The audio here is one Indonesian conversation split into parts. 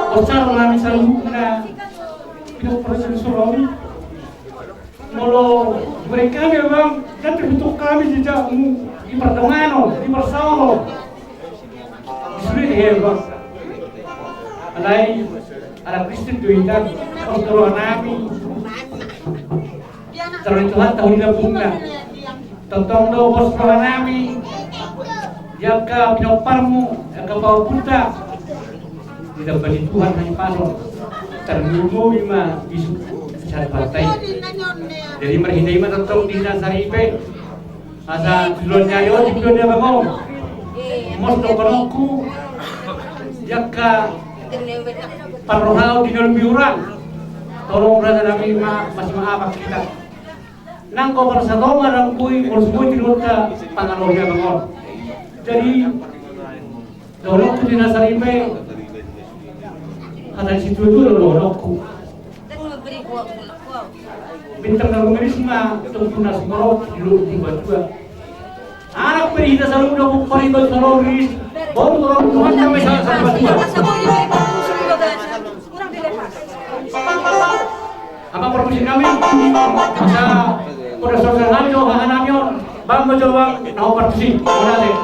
Osar namin sa loob na pinoprosyon sulong. Molo, mereka memang nanti untuk kami juga di Perdongano, di Bersaulo. Disuruh hebat. Alai, ada Kristen tuindan, kalau nabi. Terus Tuhan tahu dia bunga. Tentang do bos nabi. Jaga pinoparmu, jaga bawa Buddha. Tidak bagi Tuhan hanya pasal. Ternyumu lima isu secara partai. Jadi merhindai mah tetap di Nasaripe. Asa duluan nyayo di dunia bangong. Mos dokonoku. Jaga parohau di dalam biurang. Tolong rasa kami masih maaf kita. Nang kau bersatu ngarang kui semua di luar Pangaloya bangong. Jadi dolokku di Nasaripe. Kata situ itu dolokku. Bintang dalam merisma tumpuna semua di batu. Anak perihita selalu udah bukpari batu saloris. Baru orang Tuhan sampai salah batu. Apa profesi kami? Masa pada sosial kami jauh hangamnya. Bang mencoba tahu profesi mana deh?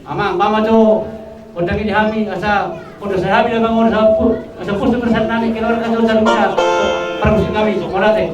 Amang pamajo undang ini kami asa udah saya habis dengan orang sapur asa pun seperti nami keluarga jauh cari muda permisi kami morate.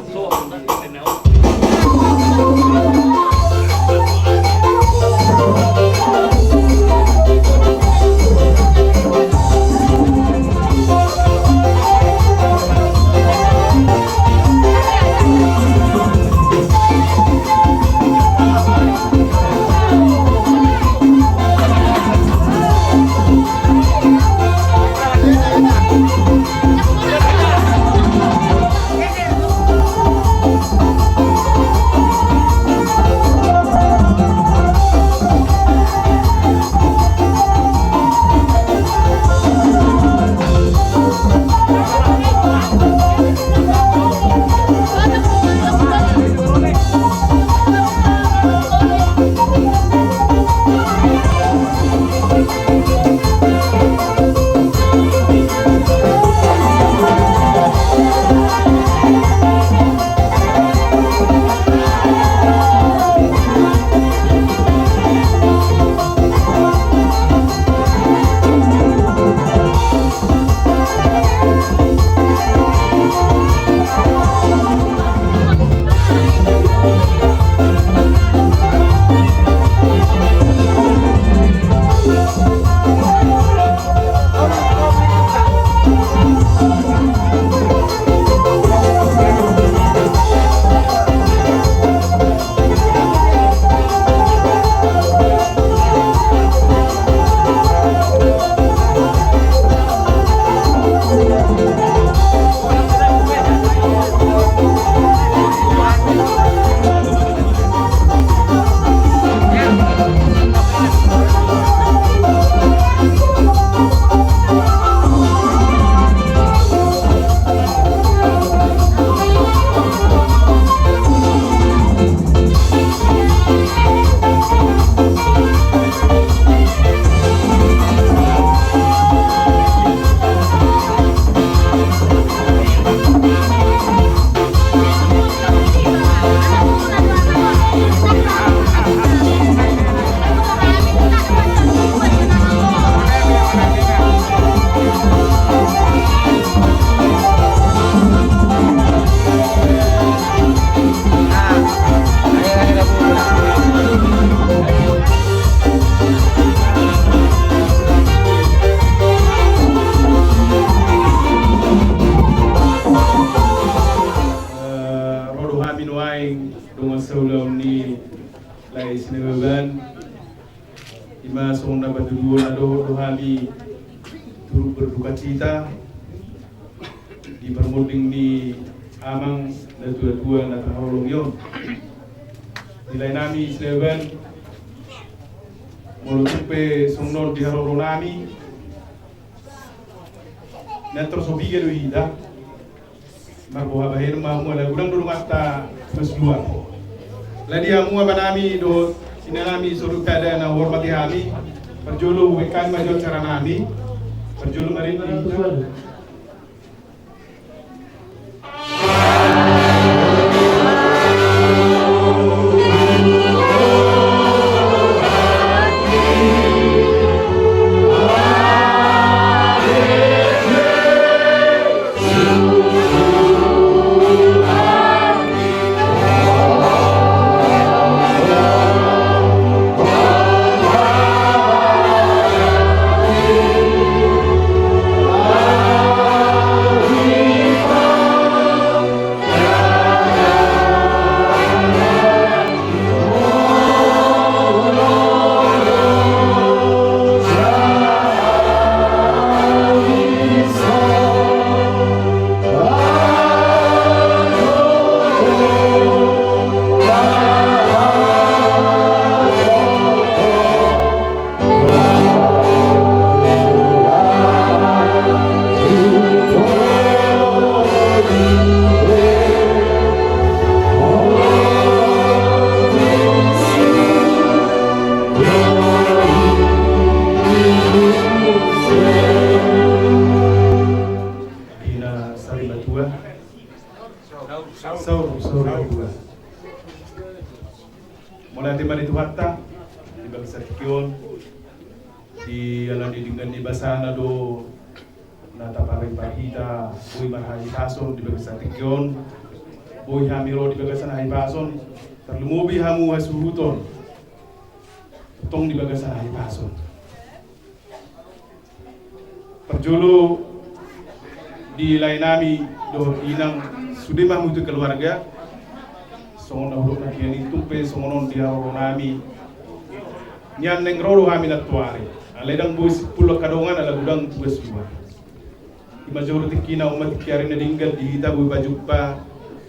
sinebeban ima song na baduluan ado dohami turut berduka cita di permuding ni amang na tua-tua na tahulong yon. Nilai nami sinebeban mulutupe songnon di haroro nami na tersobige do ida marbuha bahir mamu la gudang do mata besluar ladi amu manami do sinami suruh kada na hormati hami perjulu wekan majo cara nami perjulu marin mulai tiba di Tuhatta di bangsa Kion di alam dengan di basana do nata paring bahita boy marhaji pason di bangsa Kion boy hamiro di bangsa Hai pason terlumubi hamu hasuruton tong di bangsa Hai pason perjulu di lainami do inang sudimah mutu keluarga songon dahulu na kiani tumpe songonon dia nami nyan neng roro kami na tuare aledang buis pulo kadongan ala gudang buis dua di majority kina umat kiari na dinggal di hita bui bajukpa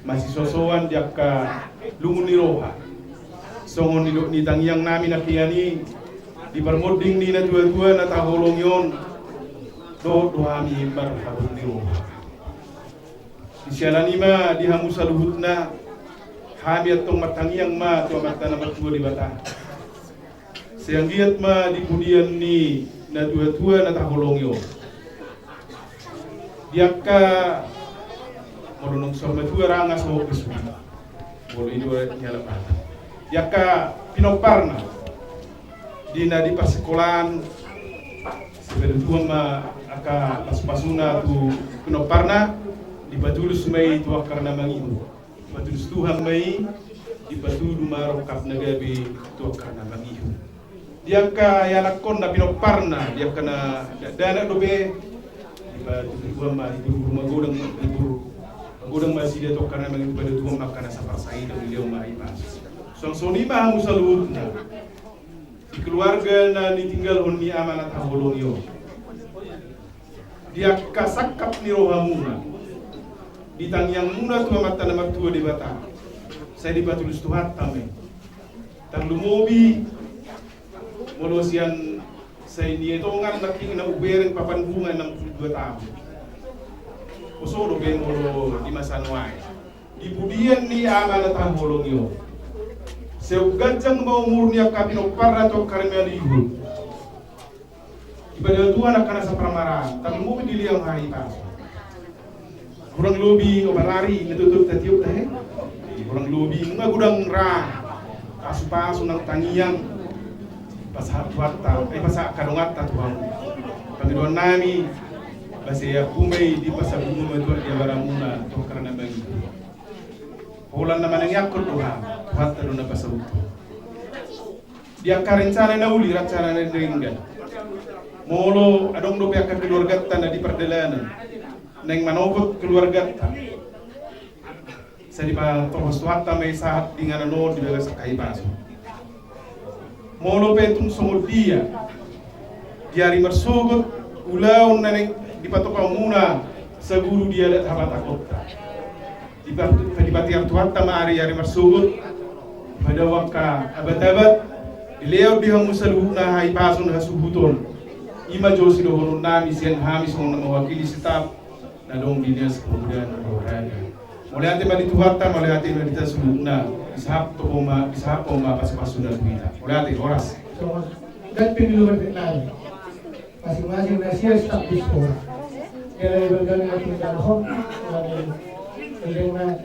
masih sosowan diaka lumuni roha songon ni tangyang nami na kiani di permoding ni na tua-tua na taholong yon do kami imbar habun ni roha di sialanima di hamusa luhutna kami atong matangyang ma to mata na matua di bata sayang giat ma di kudian ni na tua-tua na taholong yo diaka molonong sa matua ranga sa opisu bolo ido nyala pa diaka pinoparna di na di pasikolan sebenarnya ma aka paspasuna tu pinoparna di batulus mai tu karena mangihu batulus Tuhan mai di batudu marokap nagabi tu karena mangihu diaka yalakon na pinoparna diaka na dana dobe di batudu Tuhan ma di rumah godang masih dia tu karena mangihu pada Tuhan makana saparsai dan beliau mai pas soni mah musalutna di keluarga na ditinggal honni amanat abolong yo dia kasakap ni rohamuna ditang yang muna tua mata nama tua di bata saya di batulus Tuhan tame tang lumobi molosian saya ni etongan naking na ubereng papan bunga 62 tahun usodo ben molo di masa noai di budian ni amanat abolong yo seu gajang mau umurnya kapino parra to karena lihu ibadah Tuhan akan asa pramara tapi mau diliang hari pas kurang lobi obarari natutup tatiup teh kurang lobi nga gudang ra asupa sunang tangiang pas hatwata pas kadongatta Tuhan pangidon nami basaya kumay di pasal umum itu dia baramuna to karena bagi Ulan naman ang yakot Tuhan Tuhan talo na pasal dia karencana na uli rancana na ringgan molo adong do pihak keluarga na di perdelanan neng manopot keluarga sa di pa tohos tuwata may sahat di nga nano di baga sa kaibaso mono petung songo dia diari marsugut ulaun naneng dipatoka muna seguru dia dat habata kota dipati artuhatta maari yari marsugut pada wakka abad-abad dileo diha musaluhuna hai pasun hasuhuton ima josi do honon nami sian hamis hon mewakili setap na dong dinas kemudian rohani mulai ate mali tuhatta mulai ate mali tasuluna ishap to oma pas-pasuna tuita mulai ate horas dan pemilu berkenaan masing-masing nasihat staf di sekolah kira bergana tinggal hon kelena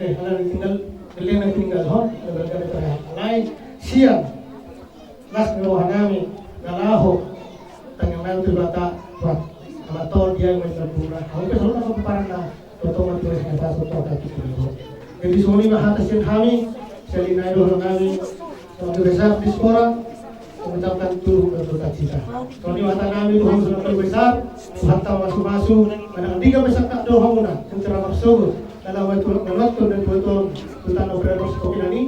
tinggal hon bergana terhadap lain siang nas rohanami galaho tangan tu bata buat amator dia menjadi hampir selalu aku parana otomatis tulis kata soto kaki itu jadi soni mahata sin kami selina rohanami sama besar di sekolah mengucapkan turun berduka cita. Soni mata kami Tuhan sudah besar, hatta masuk pada tiga besar tak doa muna secara maksud dalam waktu dan betul tentang operator kopi ini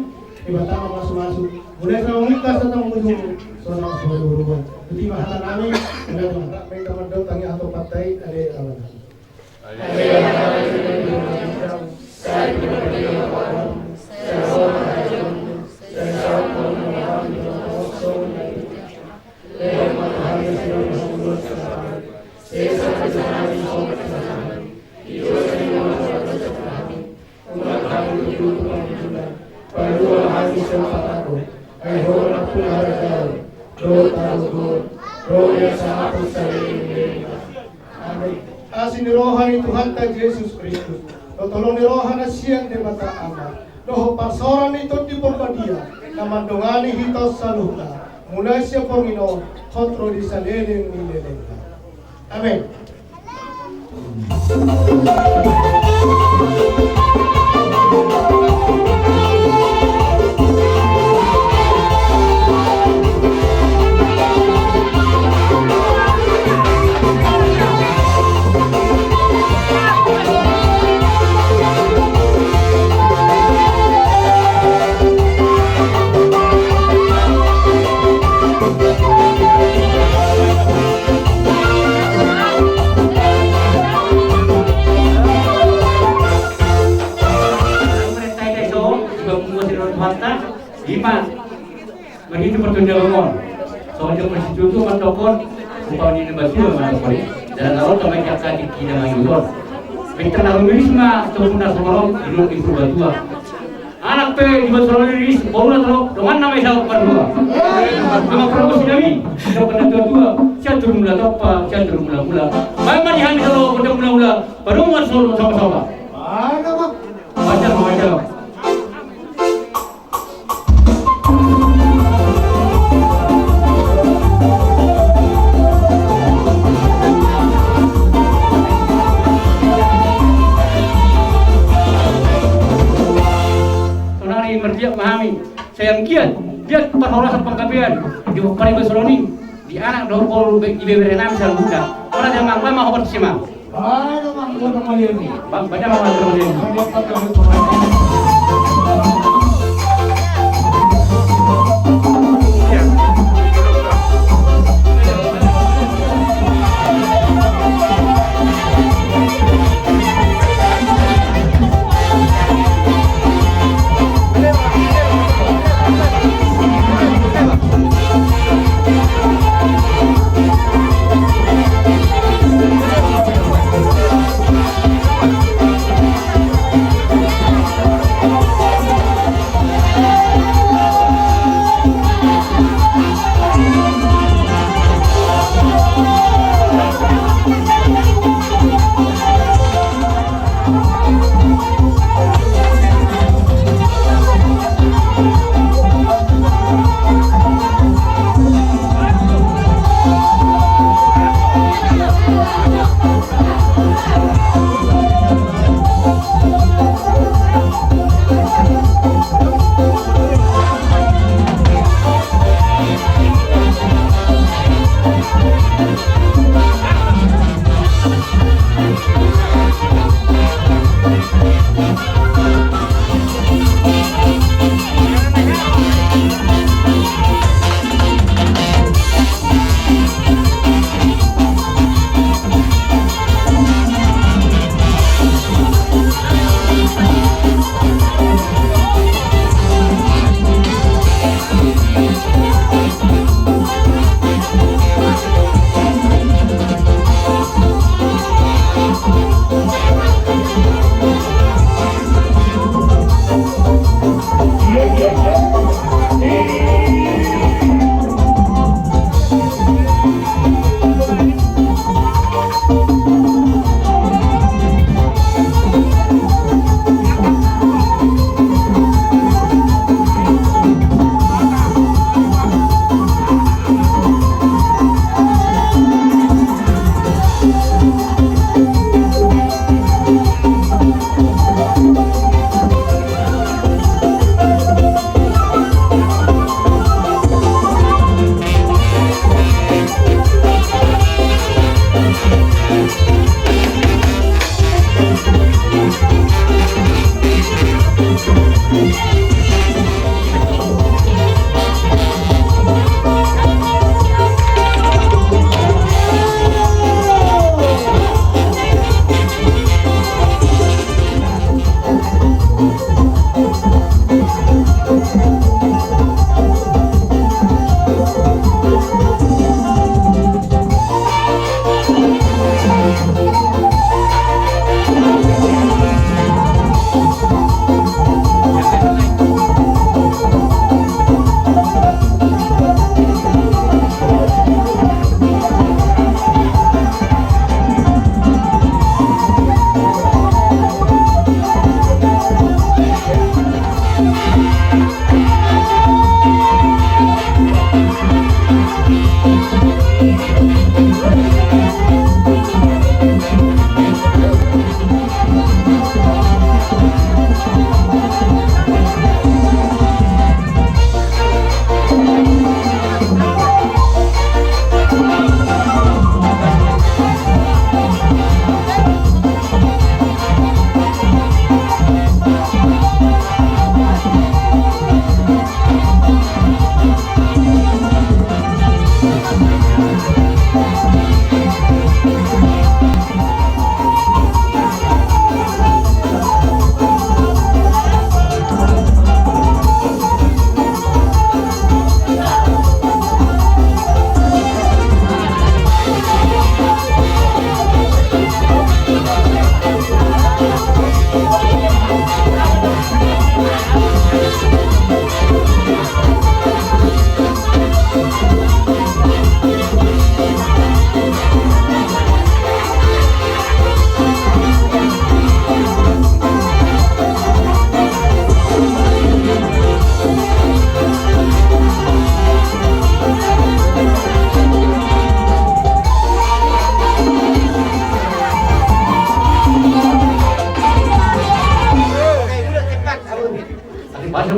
dibatalkan masuk mulai sama mereka tentang ujung seorang sebagai berubah. Jadi mahata kami sudah baik teman-teman tanya atau partai ada awan. Asin rohani Tuhan ta Yesus Kristus. Tolong rohana siang de mata ama. Loh pasoran itu di porbadia. Nama dongani hitos saluhna. Mulai siap formino kontrol di saleleng nileleng. Amin. Begitu pertunjukan umum, soalnya persitu mantokon, upah ini bersiul mantokon, dan lalu teman kita di kiri mayuron. Kita lalu risma, semuanya semalom hidup itu berdua. Anak pe di bawah ris, baru lalu dengan nama saya berdua. Cuma promosi kami, kita pernah berdua. Catur mula topa, catur mula. Memang di hari selalu pada mula, baru masuk sama-sama. Macam. Memahami, saya giat perholasan pengkabian di Pari Basoloni di anak dokol di beberapa misal muda orang yang mampu mau bersama. Banyak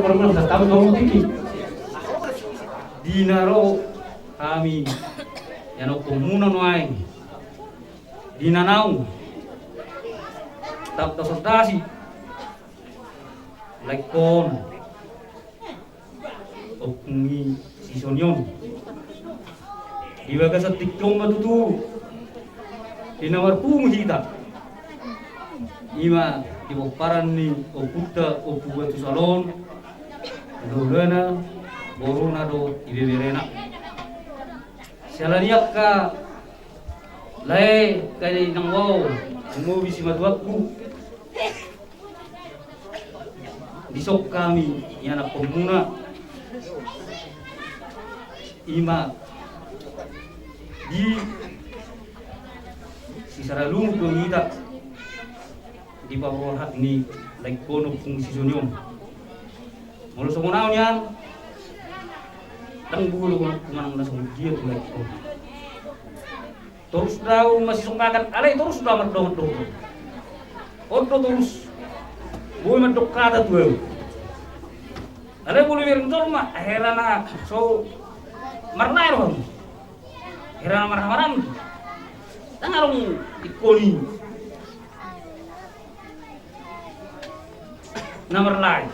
pernah sa tamu kamu tiki. Dinaro kami yang komunan wae. Dinanau tap tasodasi lekon opungi sisonyon ibaga sa tiklong matutu dinawar pumihita ima iboparan ni oputa opuga tu salon dulana boruna do ibeberena salaniak ka lai kay nang wow mo bisi matuakku disok kami yang anak pemuna ima di sisara lungu pengita di bawah hak ni like kono fungsi sonyom mulu semunau nyan tang bulu kumang langsung dia tu like kono terus daw masih sungkakan alay terus daw madong odo terus boy madok kada tuh alay bulu miring tol ma herana so marnay ron herana marhamaram tangarong ikoni nomor lain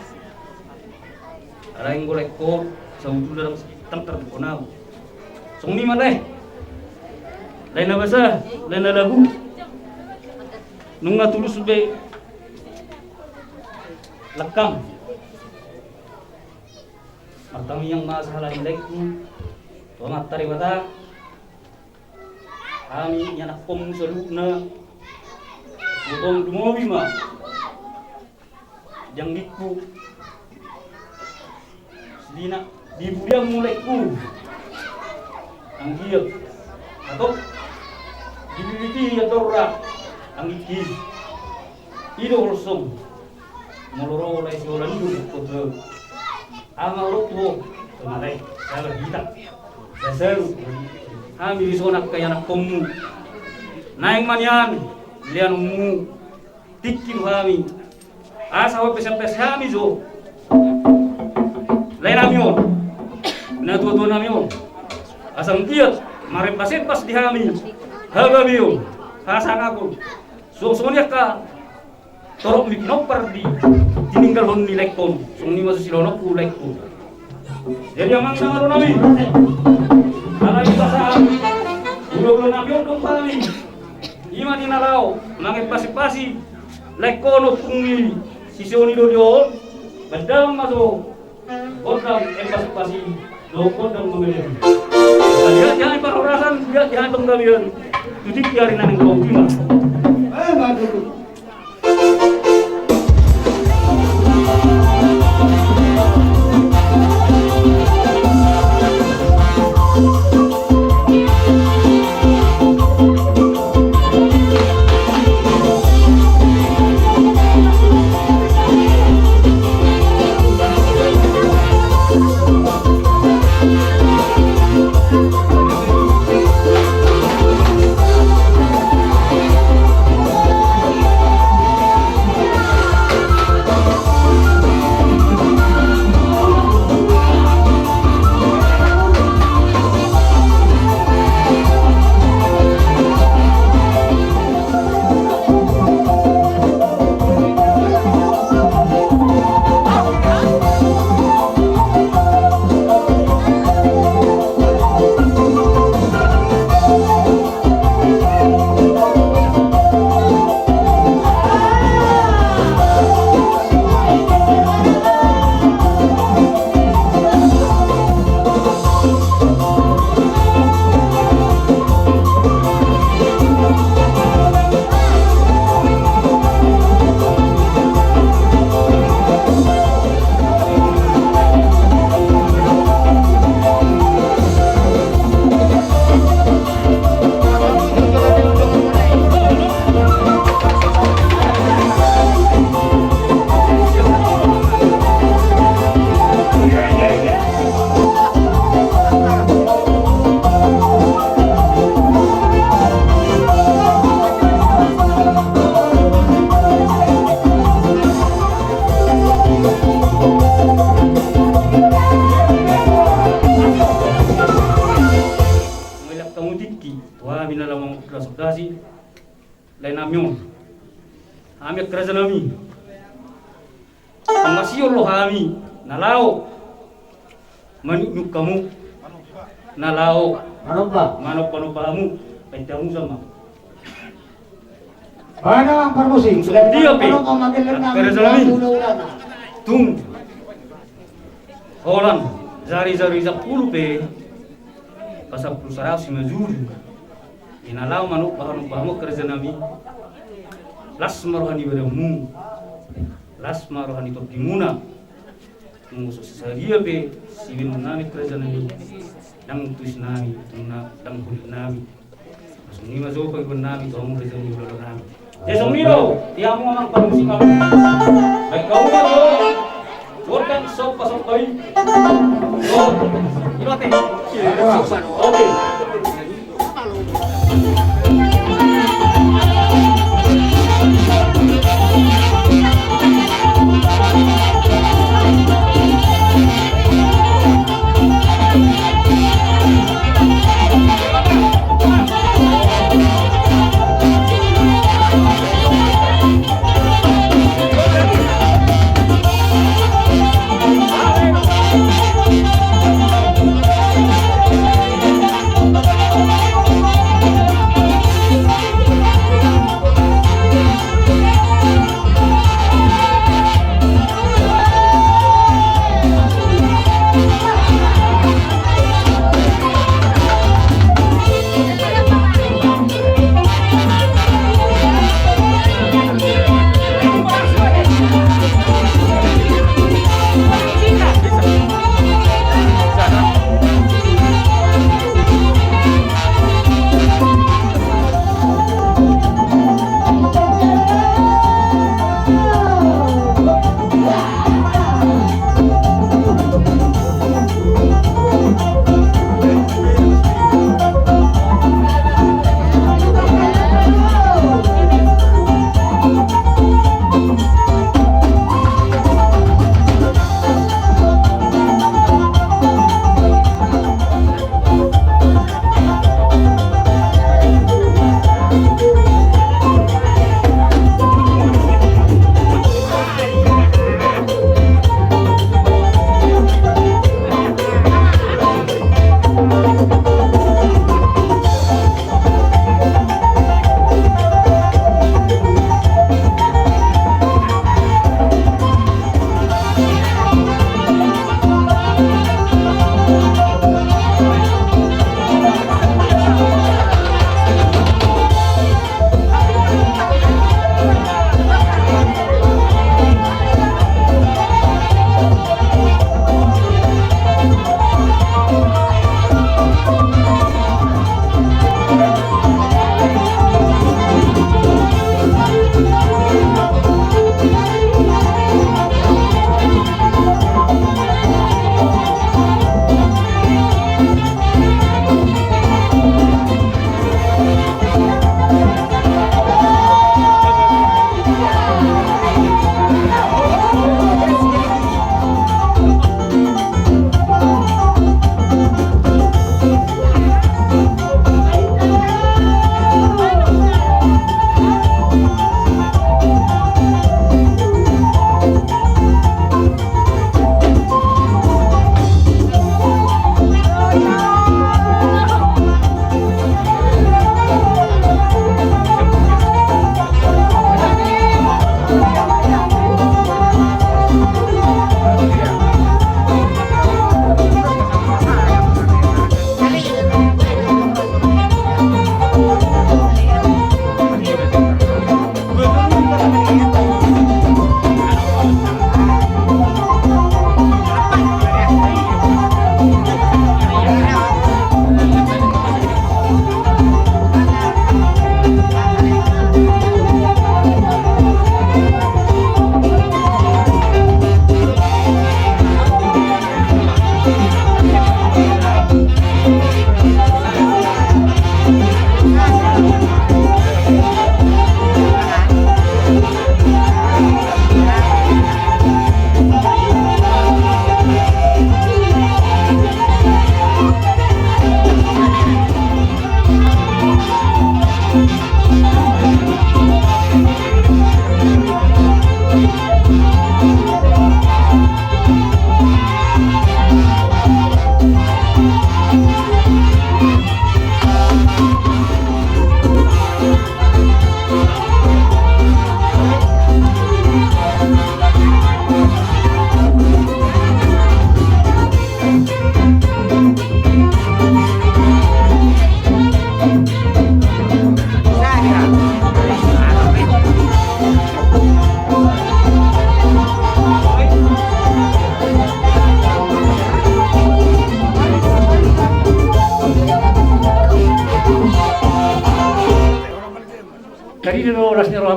alay ngolek ko sa udulang tangtar ko na sungni man lain na basa, lain na lagu. Nung natulus be lakam. Matami yang masalah ilek ku. Tomat tari bata. Kami yang nak pom selukna. Botong dumobi ma. Yang diku. Sedina dibudiang mulai ku. Ang giyak. Atau dibiti ya torra ang ikis ido olsong moloro lai siolan du kodo ama roto malai sala kita dasaru kami disonak kaya nak komu naing manyan lian mu tikin kami asa wa pesen kami zo lain amion na tuwa namion asam kiat mare pasen pas dihami hagabiyo hasang ako sonya ka torok mi kinopar di tininggal hon ni lekon sung ni masu silonok ku lekku jadi amang nangaro nami ala ibasa ulo nami dong kami ima ni nalao nange pasi lekon utungi sisioni do dion badam maso kodam pasi do kodam mengelem lihat jangan parorasan lihat jangan penggabian jadi biarin nang kopi mah madu Ami kerajaan kami. Masih Allah kami nalau manuk kamu nalau manuk kamu pencamu sama. Mana ang parmusing? Dia pe. Ano kang magilan namin? Kerajaan kami. Ulan. Tung. Holan zari-zari zapulu pe. Pasal pusarau si mazuri. Inalau manuk kamu kerajaan kami. Las marohani beramu. Las marohani topimuna. Musuh sesaria be siwin nami kerajaan kami. Dang tuis nami, dang kulit nami. Masuni mazo ko ibon nami to mo kerajaan kami lolo nami. Jesong miro, tiang mo ang pamusik kami. Baik kau ba do? Workan sok pasok bayi. Do. Irote. Oke.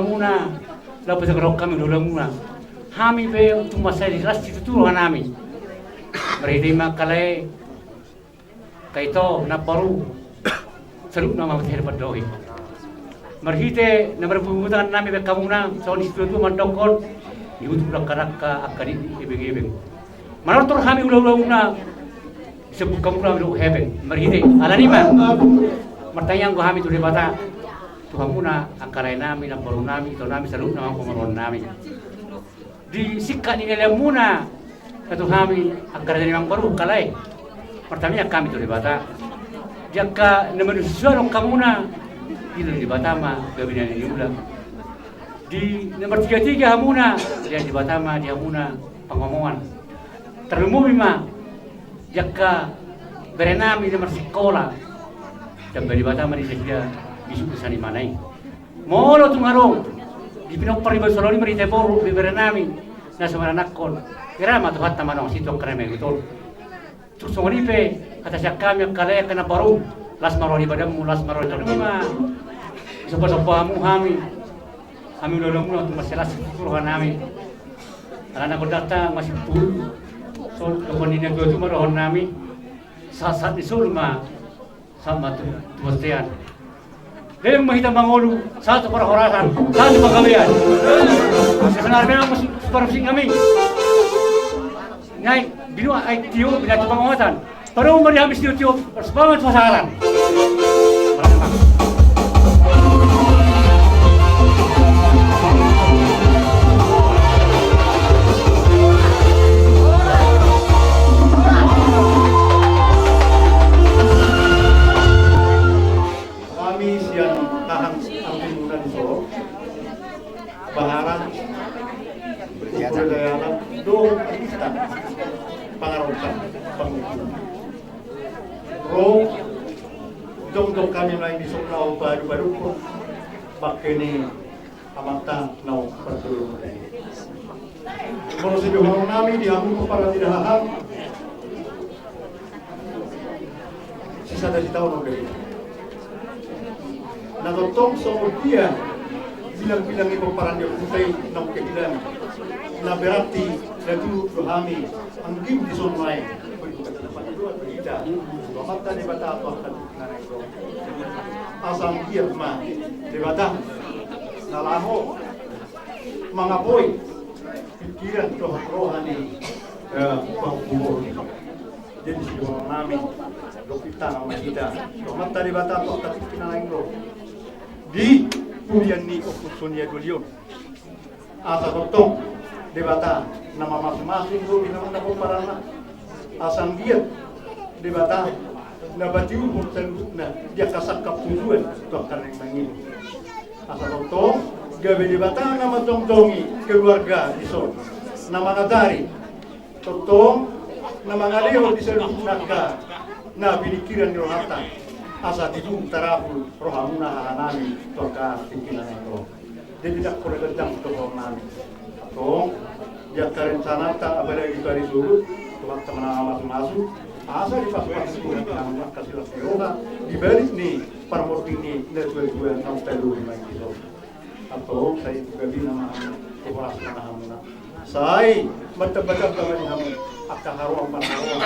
muna la pesagrok kami dulu muna hami be tuma saya di kelas itu tuh nami mereka makalai kaito na paru seru nama ter padoi merhite na berpungutan nami be kamuna so di situ mandokon ibu tuh karaka akadi ibeng manatur hami ulah muna sebut kamuna ulah hebe merhite alani mah martanyang ko hami tuh di bata Tuhan muna angkarai nami na paru nami to nami seru nama komoron nami di sikat ini dia muna satu kami angkarai nami baru kalai pertamanya kami tuh di bata jaka nama sesuatu kamuna itu di bata mah gabinan ini udah di nomor 33 hamuna dia di bata mah dia muna pengomongan terumum mah jaka berenami nomor sekolah dan di bata mah dia bisu kesani manai molo tungarong di pinok paribas soloni merite boru bibere nami na semana nakon kira ma tuhat tamanong situ kreme betul tuk songoni pe kata syakam yang kale kena baru las maroni badamu las maroni terima sopo-sopo hamu hami udah mulai untuk masalah sepuluhan nami karena aku data masih pul so kemudian gue cuma rohon nami saat di sulma sama tuh pastian Leleng mahita mangolu satu perhorasan, satu pegawaian. Sebenarnya masih supervisi kami. Nyai binua ITU bila coba penguatan. Baru memberi habis tiup sebanget pasaran. Baharan berjalan dong kita pangarutan ro dong kami lain di Suklau baru pun pakai ni amata nau pertulungan kalau sejauh nami diambil para tidak haham sisa dari tahun lebih na totong dia bilang-bilang ibu parang dia putih nak kebilang na berarti lagu rohami anggim di sungai begitu kata dapat dua berita mata di bata apa kan narai ro asam dia mah di bata nalaho mangapoy pikiran rohani bau jadi si rohami dokita nama kita mata di bata apa kan narai ro di Kemudian ni okusunia gulion. Asa totong debata nama masing-masing do binamang na parana. Asang dia debata na batiu pun na dia kasakap tujuan dokter yang mangin. Asa totong gawe debata nama tongtongi keluarga di son. Nama ngadari totong nama ngaleho di seluruh naga na binikiran di rohata. Asa tidu tarapul rohamuna hanami toka pimpinan itu. Dia tidak boleh gedang ke rohamani. Tong dia kerencana tak apa lagi dari surut tuan teman amat masuk. Asa di pas-pas sekolah yang kasih roha dibalik nih parmoti ini dua enam puluh lima kilo. Atau saya juga bina sekolah hamuna. Saya bertebak dengan hamu akan haruam haruam.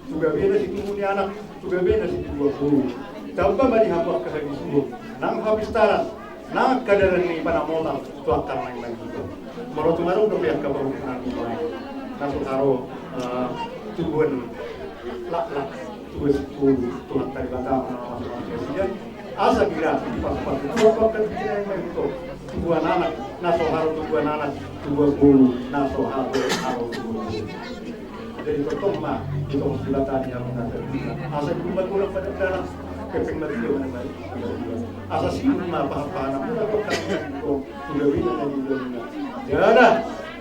Juga bina si tumuni anak, juga bina si 20. Tambah bagi hamba kehabis subuh, nang habis taran, nang kadaran ni panamotan tuan karena yang begitu. Menurut maru dobiak kabaru nanti lain, nasuk haro tujuan lak tujuan sepuluh tuan tadi batang nama presiden. Asa kira di pas-pas itu apa kerja yang begitu. Tujuan anak, nasuk haro tujuan anak, tujuan bulu, nasuk haro tujuan. Jadi pertama itu sudah tadi yang mengatakan. Asa kumpul pada dalam keping mati dia mana balik asas ini mah paham pula kok kan itu sudah wina dan wina jadi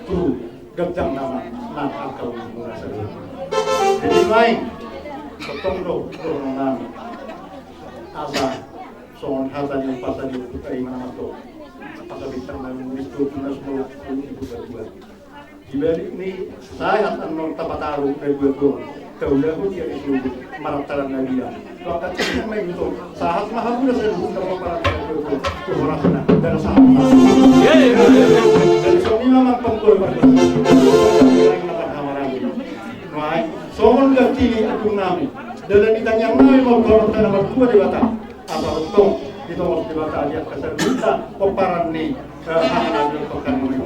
tuh gedang nama nang akal merasa jadi lain potong do nama asa soal hal tadi yang pasal di dari mana tuh pasal bintang dan itu punya semua itu berdua di balik ini saya akan tahu dari dua Kaulah pun dia itu marataran Nabiya. Waktu itu memang itu sahat mahal pun saya bukan para itu orang sana dan sama. Dan suami memang pengkol pada yang makan hamaran. Wah, soal ganti aku nami. Dan ditanya nami mau korban nama dua di Batam. Apa untung itu mau di Batam dia kasar minta peparan nih hamaran yang pekan ini.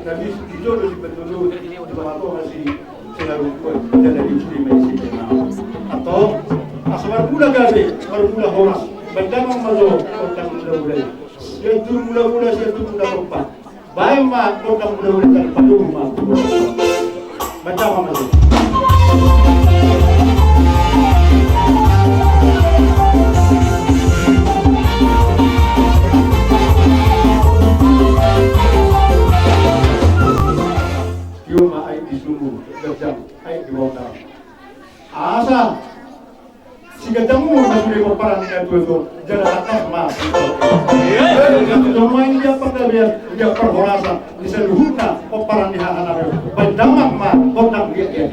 Dan di jodoh betul di Batam masih selalu jadi di Messi atau asal mula gabe, mula horas. Berdamang malu, orang muda-muda. Yang tu muda-muda, yang tu muda lupa. Baik mak, orang muda-muda kan padu mak. Berdamang malu. Cuma air di sumur, gajah, air di bawah. Asa. Jika kamu masih berperan dengan itu, jangan atas mas. Jadi semua ini dia perkara dia perhorasa di seluruh peperan di anak-anak. Berdampak mas, kodam dia.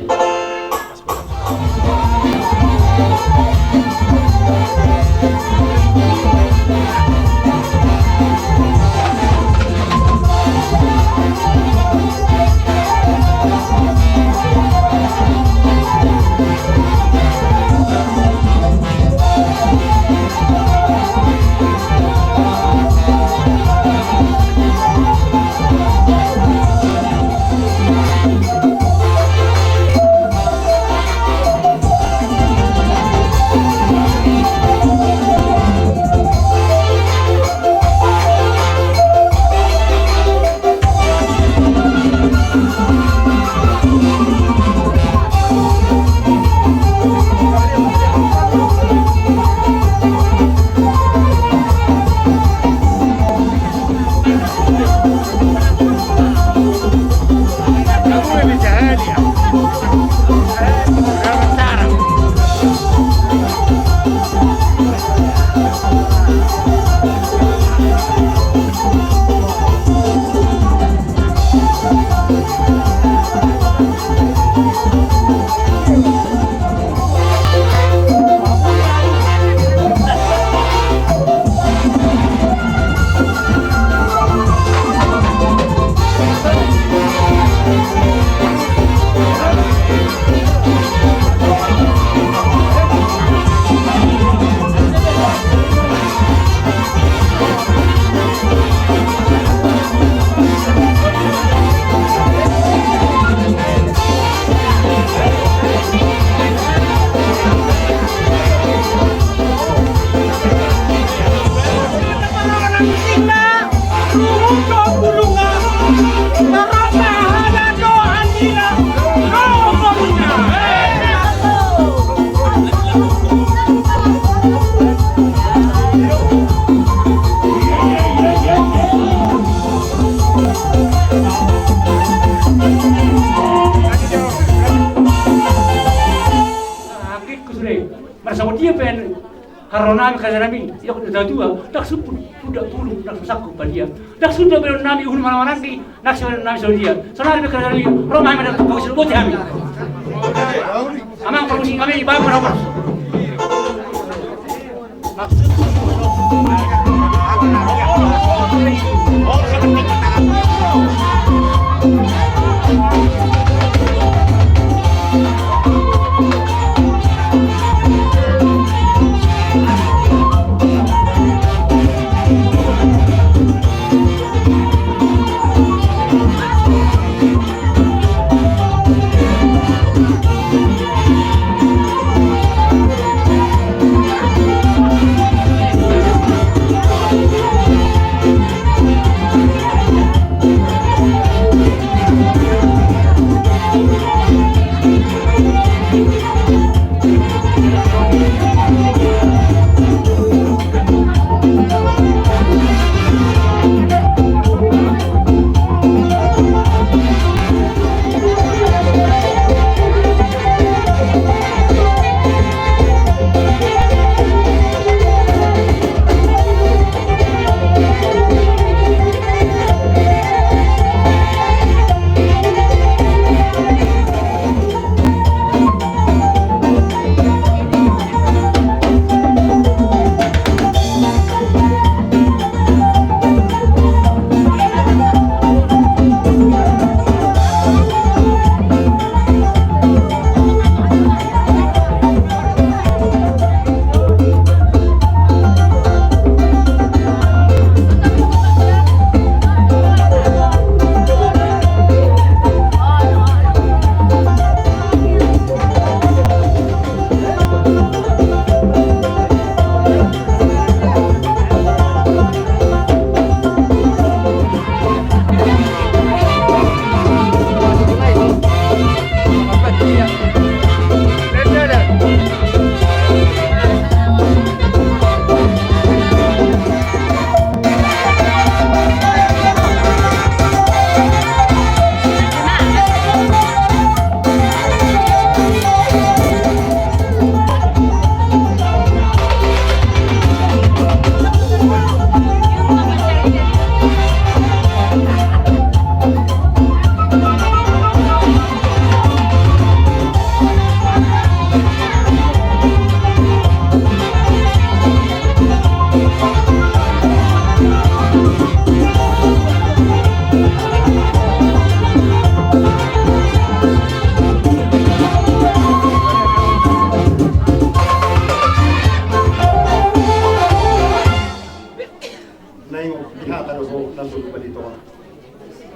Karena kaya nami, yang sudah tua, tak sudah puluh, tak saku pada tak sudah belum nami uhun mana lagi, nak siapa nami Saudi. Soalnya kaya nami, Roma yang ada kau sudah buat kami. Amang produksi kami bagus berapa?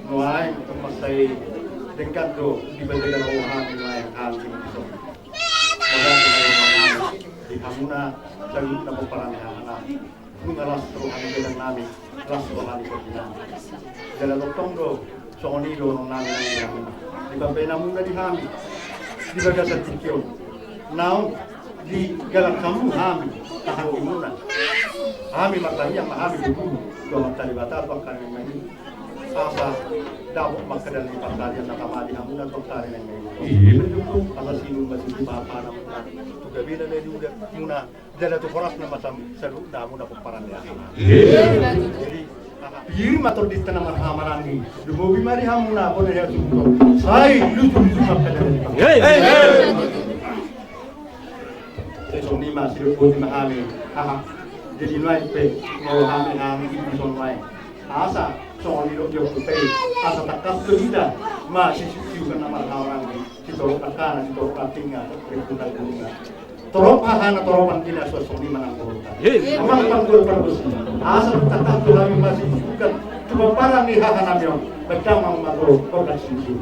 Nuai masai dengkat do di bagian rohan nuai hal di so. Moga di hamuna lalu na parang anak. Mengalas rohan dengan nami, ras rohan kita. Jalan lotong do soni do nami nami. Di babena muna di hami. Di bagian setikyo. Now di galak kamu hami tahan muna. Hami makanya mahami dulu. Do matali batal bakal ini. Asa dapat makanan di pasar yang nakamali hamuna pasar yang ini. Asa sinu masih di bapa namun juga bila dari udah muna jadi tu koras nama macam seru namun aku paran ya. Jadi biar matur di tanaman hamaran ni. Dulu bimari hamuna boleh ya tu. Hai lucu makanan di pasar. Jadi ni masih lucu mahami. Jadi naik pe mau hami itu sonai. Asa soal itu jauh tu asa takas tu tidak masih juga nama orang ni kita orang kita orang tinggal kita tinggal torop hana toropan tina suasana mana korota memang panggul panggul asa takas tu kami masih juga cuma parang ni hana mion macam mau makro korban sini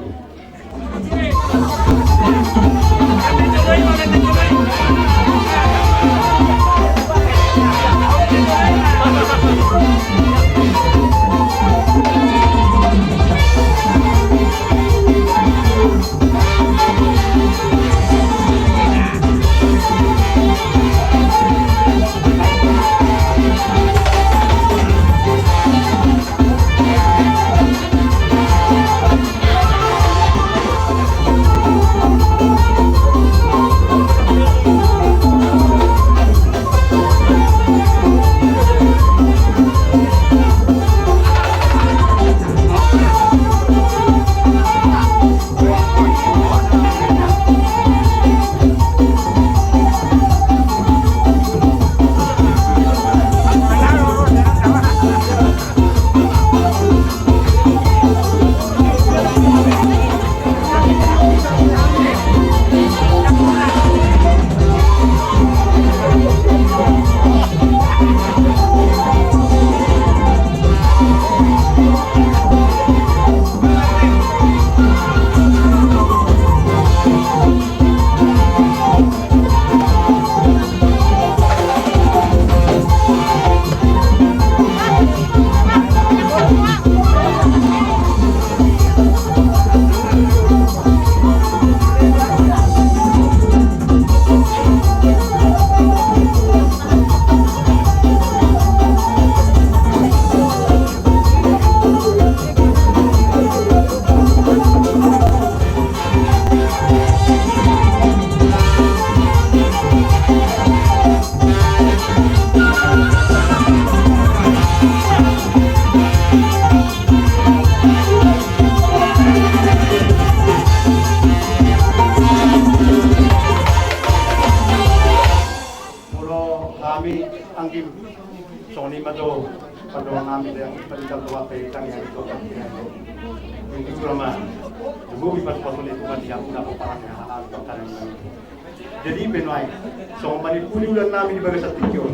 Jadi benai, so manipuli ulan namin di bagai satikyo.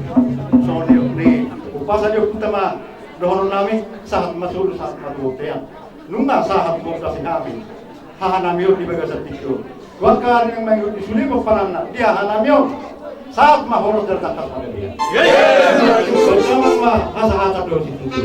So ni upasa jo utama dohon namin sahat masuk sahat matutean. Nunga sahat mo kasi namin. Hahanamyo di bagai satikyo. Wakar yang mayu disuli ko parana dia hanamyo. Saat mahorot tertangkap pada dia. Bersama mah hasa-hasa do situ.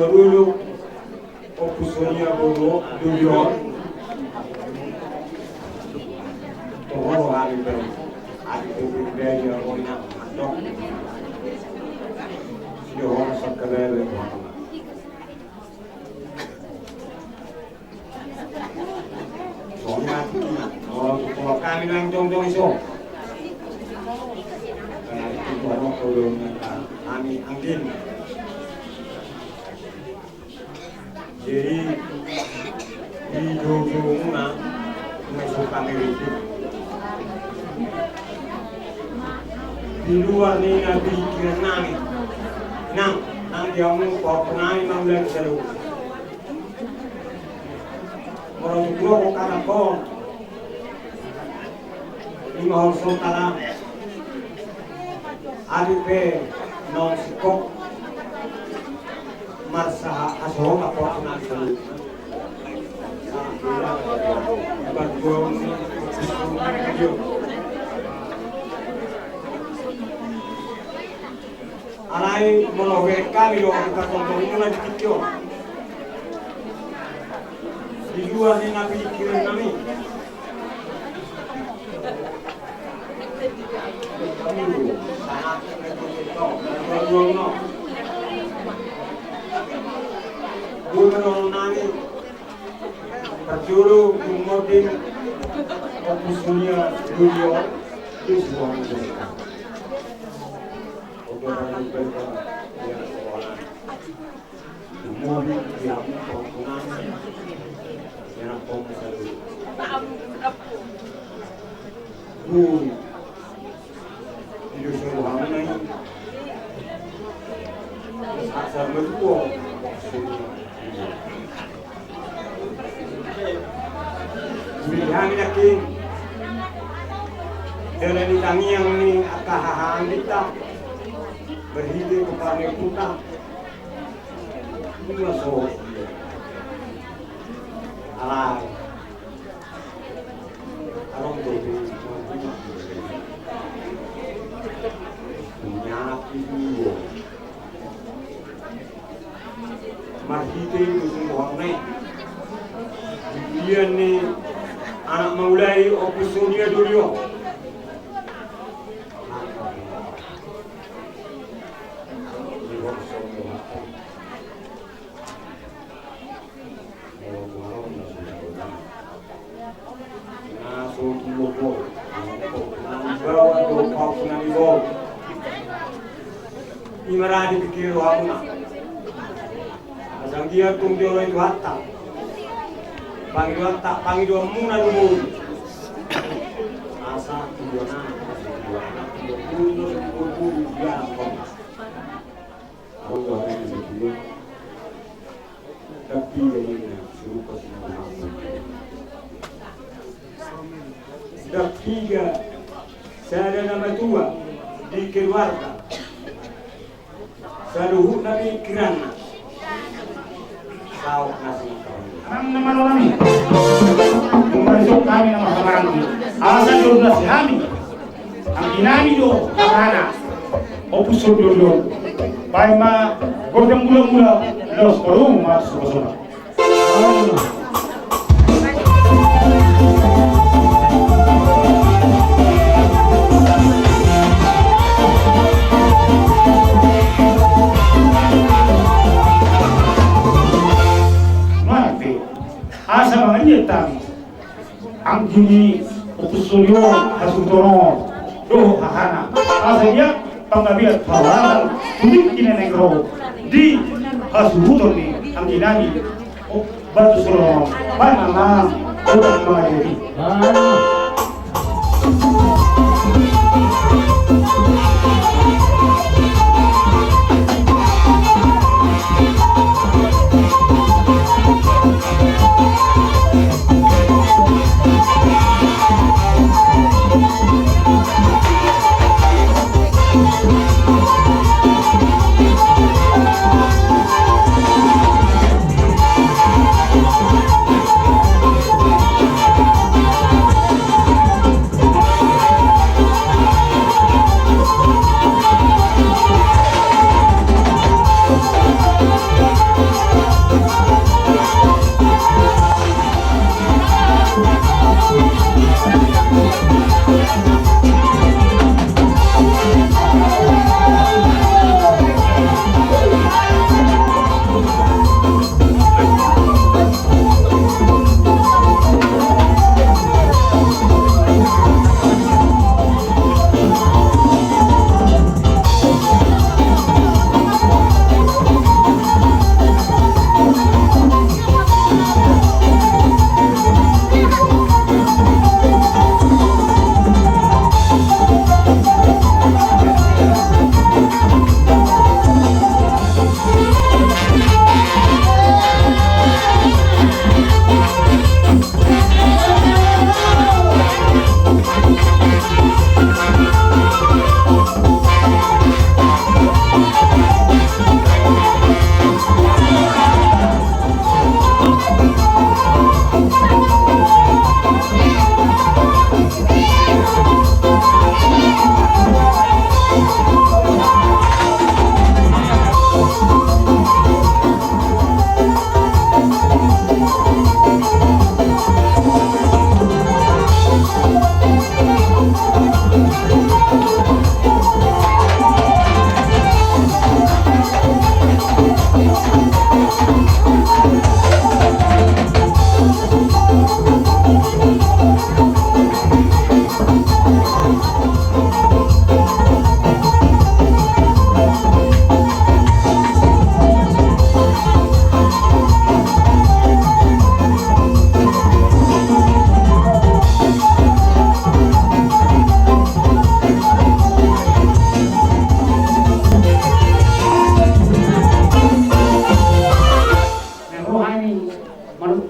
Dulu opusnya bodoh dulu toh hari baru hari itu dia orang mandok dia orang sekarang soalnya kalau kami lang jong iso karena itu orang tolong kami angin. Jadi Hidup muna suka itu. Di luar ni nabi kira nang dia mau kau penai mamlek seru. Orang tua kau kata kau lima orang saudara adik non sikok marsa aso apa penai seru. Alai molowe kami lo kita kontrol mulai dikit di luar ni nabi kirim kami gubernur nami terjuru kemudian opusnya dunia di sebuah negara. Orang berkata yang sekolah, kemudian dia mengkontrol yang kontrol. Hidup sebuah negara. Asal berdua. Yang yakin dari kami yang ini akahahan kita berhidup kepada kita masuk alai along itu menyakiti dulu marhite itu semua nih dia nih anak mulai opusnya dulu Imaradi pikir wahuna, asal dia tunggu orang watak, panggil dua muna dulu, asal dua anak, dua dia kau, Allah ini dia, tapi ini suruh kesemua. Sudah tiga, saya ada nama dua di keluarga. Saluhut nabi kirana sauk nasi Nama kami Membantu kami nama kami Alasan dulu nasi kami Ang inami do Kakana Opus dulu Baik ma Gordang mula-mula Los korung mas Sobat asa manganyetang ang gini upusulyo hasutoro do hahana asa dia panggabiat pawalan kuning kinenegro di hasuhutor ni ang ginani batu suro panama utak mga jadi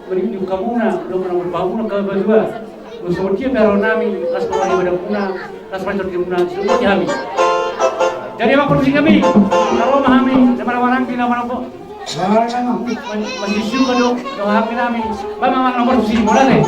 beri kamuna do mana pamuna ka berdua usotia pero nami las pamani pada kuna las pamani kuna semua kami jadi apa kursi kami kalau mahami sama orang kita mana po masih suka do kami nami mama mama nomor kursi boleh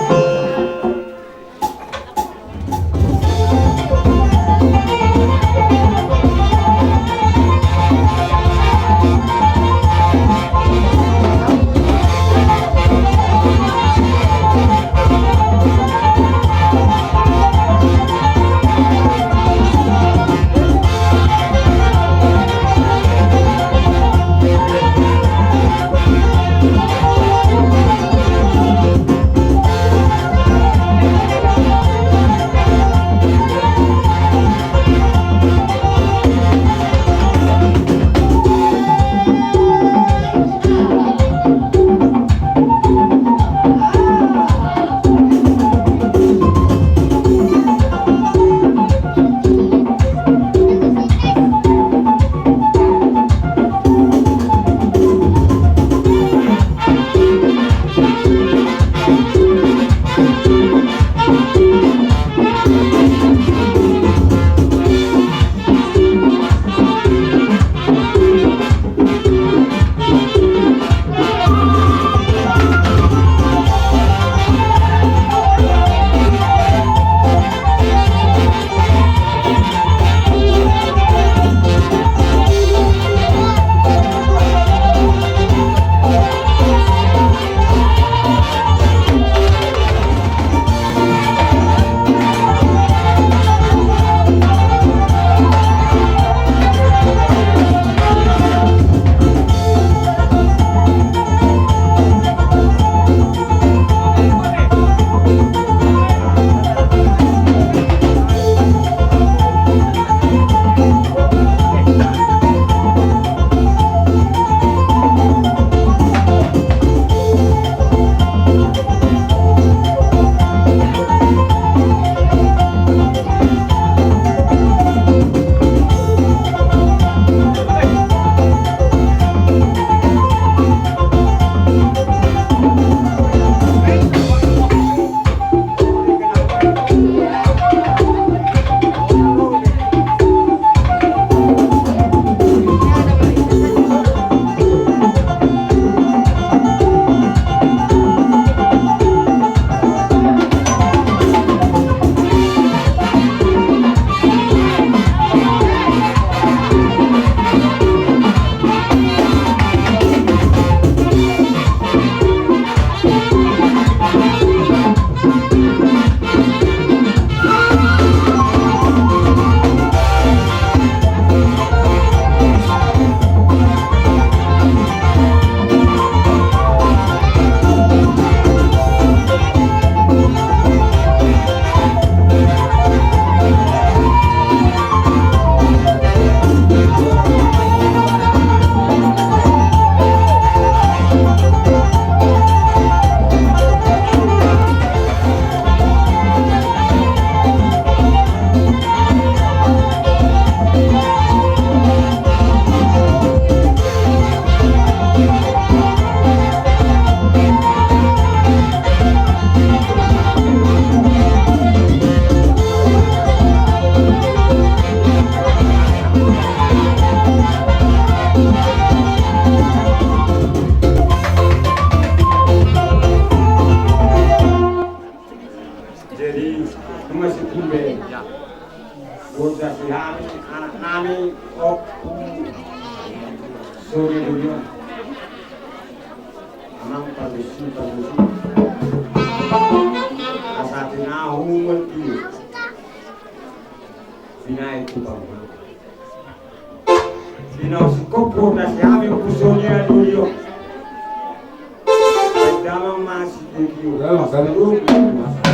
Masih